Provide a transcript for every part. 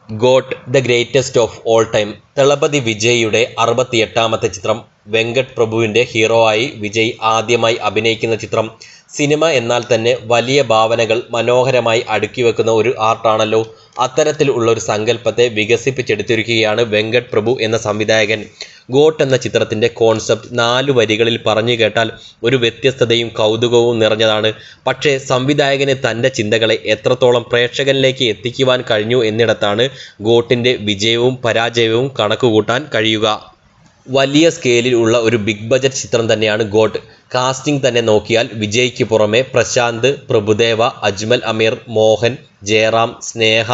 Got the greatest of all time. Thalapathy വിജയിയുടെ 68ാമത്തെ ചിത്രം. വെങ്കട്ട് പ്രഭുവിൻ്റെ ഹീറോ ആയി വിജയ് ആദ്യമായി അഭിനയിക്കുന്ന ചിത്രം. സിനിമ എന്നാൽ തന്നെ വലിയ ഭാവനകൾ മനോഹരമായി അടുക്കിവെക്കുന്ന ഒരു ആർട്ടാണല്ലോ. അത്തരത്തിൽ ഉള്ളൊരു സങ്കല്പത്തെ വികസിപ്പിച്ചെടുത്തിരിക്കുകയാണ് വെങ്കട്ട് പ്രഭു എന്ന സംവിധായകൻ. ഗോട്ട് എന്ന ചിത്രത്തിൻ്റെ കോൺസെപ്റ്റ് 4 വരികളിൽ പറഞ്ഞു കേട്ടാൽ ഒരു വ്യത്യസ്തതയും കൗതുകവും നിറഞ്ഞതാണ്. പക്ഷേ സംവിധായകന് തൻ്റെ ചിന്തകളെ എത്രത്തോളം പ്രേക്ഷകനിലേക്ക് എത്തിക്കുവാൻ കഴിഞ്ഞു എന്നിടത്താണ് ഗോട്ടിൻ്റെ വിജയവും പരാജയവും കണക്കുകൂട്ടാൻ കഴിയുക. വലിയ സ്കെയിലിൽ ഉള്ള ഒരു ബിഗ് ബജറ്റ് ചിത്രം തന്നെയാണ് ഗോട്ട്. കാസ്റ്റിംഗ് തന്നെ നോക്കിയാൽ വിജയ്ക്ക് പുറമെ പ്രശാന്ത്, പ്രഭുദേവ, അജ്മൽ അമീർ, മോഹൻ, ജയറാം, സ്നേഹ,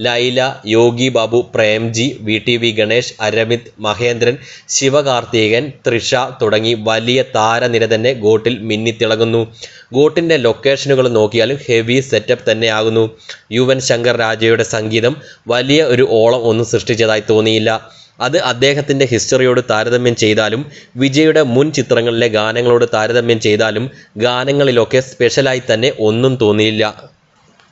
ലൈല, യോഗി ബാബു, പ്രേംജി, VTV ഗണേഷ്, അരവിന്ദ്, മഹേന്ദ്രൻ, ശിവകാർത്തികേയൻ, തൃഷ തുടങ്ങി വലിയ താരനിര തന്നെ ഗോട്ടിൽ മിന്നിത്തിളങ്ങുന്നു. ഗോട്ടിൻ്റെ ലൊക്കേഷനുകൾ നോക്കിയാലും ഹെവി സെറ്റപ്പ് തന്നെയാകുന്നു. യുവൻ ശങ്കർ രാജയുടെ സംഗീതം വലിയ ഒരു ഓളം ഒന്നും സൃഷ്ടിച്ചതായി തോന്നിയില്ല. അത് അദ്ദേഹത്തിൻ്റെ ഹിസ്റ്ററിയോട് താരതമ്യം ചെയ്താലും വിജയുടെ മുൻ ചിത്രങ്ങളിലെ ഗാനങ്ങളോട് താരതമ്യം ചെയ്താലും ഗാനങ്ങളിലൊക്കെ സ്പെഷ്യലായി തന്നെ ഒന്നും തോന്നിയില്ല.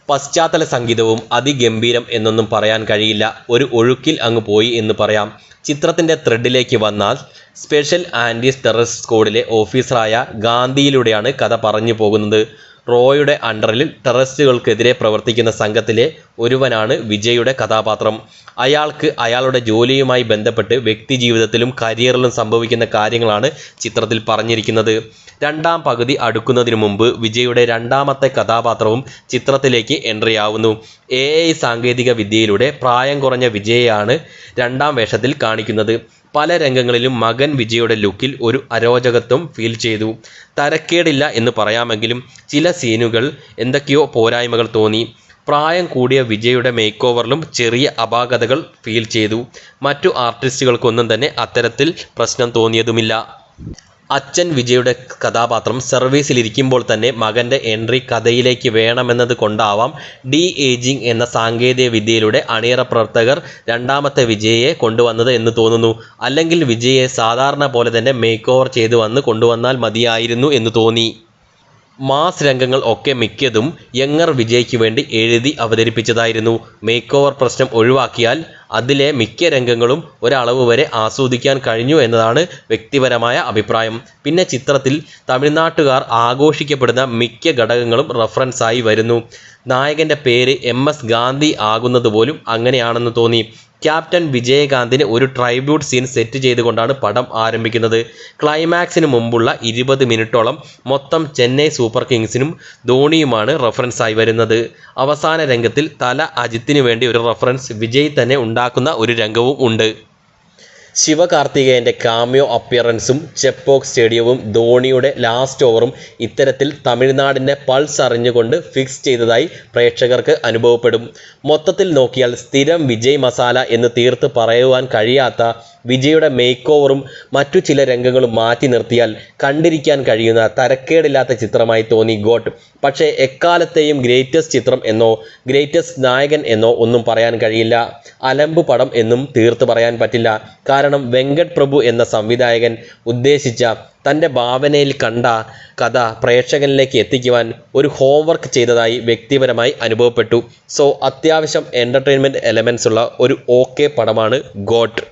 പശ്ചാത്തല സംഗീതവും അതിഗംഭീരം എന്നൊന്നും പറയാൻ കഴിയില്ല. ഒരു ഒഴുക്കിൽ അങ്ങ് പോയി എന്ന് പറയാം. ചിത്രത്തിൻ്റെ ത്രെഡിലേക്ക് വന്നാൽ സ്പെഷ്യൽ ആൻറ്റി ടെററിസ്റ്റ് സ്ക്വാഡിലെ ഓഫീസറായ ഗാന്ധിയിലൂടെയാണ് കഥ പറഞ്ഞു പോകുന്നത്. റോയുടെ അണ്ടറിൽ ടെററിസ്റ്റുകൾക്കെതിരെ പ്രവർത്തിക്കുന്ന സംഘത്തിലെ ഒരുവനാണ് വിജയുടെ കഥാപാത്രം. അയാൾക്ക് അയാളുടെ ജോലിയുമായി ബന്ധപ്പെട്ട് വ്യക്തിജീവിതത്തിലും കരിയറിലും സംഭവിക്കുന്ന കാര്യങ്ങളാണ് ചിത്രത്തിൽ പറഞ്ഞിരിക്കുന്നത്. രണ്ടാം പകുതി അടുക്കുന്നതിന് മുമ്പ് വിജയുടെ രണ്ടാമത്തെ കഥാപാത്രവും ചിത്രത്തിലേക്ക് എൻട്രി ആവുന്നു. AI സാങ്കേതിക വിദ്യയിലൂടെ പ്രായം കുറഞ്ഞ വിജയെയാണ് രണ്ടാം വേഷത്തിൽ കാണിക്കുന്നത്. പല രംഗങ്ങളിലും മകൻ വിജയുടെ ലുക്കിൽ ഒരു അരോചകത്വം ഫീൽ ചെയ്തു. തരക്കേടില്ല എന്ന് പറയാമെങ്കിലും ചില സീനുകൾ എന്തൊക്കെയോ പോരായ്മകൾ തോന്നി. പ്രായം കൂടിയ വിജയുടെ മേക്ക് ഓവറിലും ചെറിയ അപാകതകൾ ഫീൽ ചെയ്തു. മറ്റു ആർട്ടിസ്റ്റുകൾക്കൊന്നും തന്നെ അത്തരത്തിൽ പ്രശ്നം തോന്നിയതുമില്ല. അച്ഛൻ വിജയുടെ കഥാപാത്രം സർവീസിലിരിക്കുമ്പോൾ തന്നെ മകൻ്റെ എൻട്രി കഥയിലേക്ക് വേണമെന്നത് കൊണ്ടാവാം DAging എന്ന സാങ്കേതിക വിദ്യയിലൂടെ അണിയറ പ്രവർത്തകർ രണ്ടാമത്തെ വിജയെ കൊണ്ടുവന്നത് എന്ന് തോന്നുന്നു. അല്ലെങ്കിൽ വിജയെ സാധാരണ പോലെ തന്നെ മേക്ക് ഓവർ ചെയ്ത് കൊണ്ടുവന്നാൽ മതിയായിരുന്നു എന്ന് തോന്നി. മാസ് രംഗങ്ങൾ ഒക്കെ മിക്കതും യങ്ങർ വിജയ്ക്ക് വേണ്ടി എഴുതി അവതരിപ്പിച്ചതായിരുന്നു. മേക്ക് ഓവർ പ്രശ്നം ഒഴിവാക്കിയാൽ അതിലെ മിക്ക രംഗങ്ങളും ഒരളവ് വരെ ആസ്വദിക്കാൻ കഴിഞ്ഞു എന്നതാണ് വ്യക്തിപരമായ അഭിപ്രായം. പിന്നെ ചിത്രത്തിൽ തമിഴ്നാട്ടുകാർ ആഘോഷിക്കപ്പെടുന്ന മിക്ക ഘടകങ്ങളും റഫറൻസായി വരുന്നു. നായകൻ്റെ പേര് MS ഗാന്ധി ആകുന്നത് പോലും അങ്ങനെയാണെന്ന് തോന്നി. ക്യാപ്റ്റൻ വിജയകാന്തിന് ഒരു ട്രൈബ്യൂട്ട് സീൻ സെറ്റ് ചെയ്തുകൊണ്ടാണ് പടം ആരംഭിക്കുന്നത്. ക്ലൈമാക്സിന് മുമ്പുള്ള 20 മിനിറ്റോളം മൊത്തം ചെന്നൈ സൂപ്പർ കിങ്സിനും ധോണിയുമാണ് റഫറൻസായി വരുന്നത്. അവസാന രംഗത്തിൽ തല അജിത്തിന് വേണ്ടി ഒരു റഫറൻസ് വിജയ് തന്നെ ഉണ്ടാക്കുന്ന ഒരു രംഗവും ഉണ്ട്. ശിവകാർത്തികേയൻ്റെ കാമിയോ അപ്പിയറൻസും ചെപ്പോക്ക് സ്റ്റേഡിയവും ധോണിയുടെ ലാസ്റ്റ് ഓവറും ഇത്തരത്തിൽ തമിഴ്നാടിൻ്റെ പൾസ് അറിഞ്ഞുകൊണ്ട് ഫിക്സ് ചെയ്തതായി പ്രേക്ഷകർക്ക് അനുഭവപ്പെടും. മൊത്തത്തിൽ നോക്കിയാൽ സ്ഥിരം വിജയ് മസാല എന്ന് തീർത്ത് പറയുവാൻ കഴിയാത്ത വിജയുടെ മേക്ക് ഓവറും മറ്റു ചില രംഗങ്ങളും മാറ്റി നിർത്തിയാൽ കണ്ടിരിക്കാൻ കഴിയുന്ന തരക്കേടില്ലാത്ത ചിത്രമായി തോന്നി ഗോട്ട്. പക്ഷേ എക്കാലത്തെയും ഗ്രേറ്റസ്റ്റ് ചിത്രം എന്നോ ഗ്രേറ്റസ്റ്റ് നായകൻ എന്നോ ഒന്നും പറയാൻ കഴിയില്ല. അലമ്പ് പടം എന്നും തീർത്ത് പറയാൻ പറ്റില്ല. കാരണം വെങ്കട്ട് പ്രഭു എന്ന സംവിധായകൻ ഉദ്ദേശിച്ച തൻ്റെ ഭാവനയിൽ കണ്ട കഥ പ്രേക്ഷകനിലേക്ക് എത്തിക്കുവാൻ ഒരു ഹോംവർക്ക് ചെയ്തതായി വ്യക്തിപരമായി അനുഭവപ്പെട്ടു. സോ അത്യാവശ്യം എൻ്റർടൈൻമെൻറ്റ് എലമെൻറ്റ്സ് ഉള്ള ഒരു OK പടമാണ് ഗോട്ട്.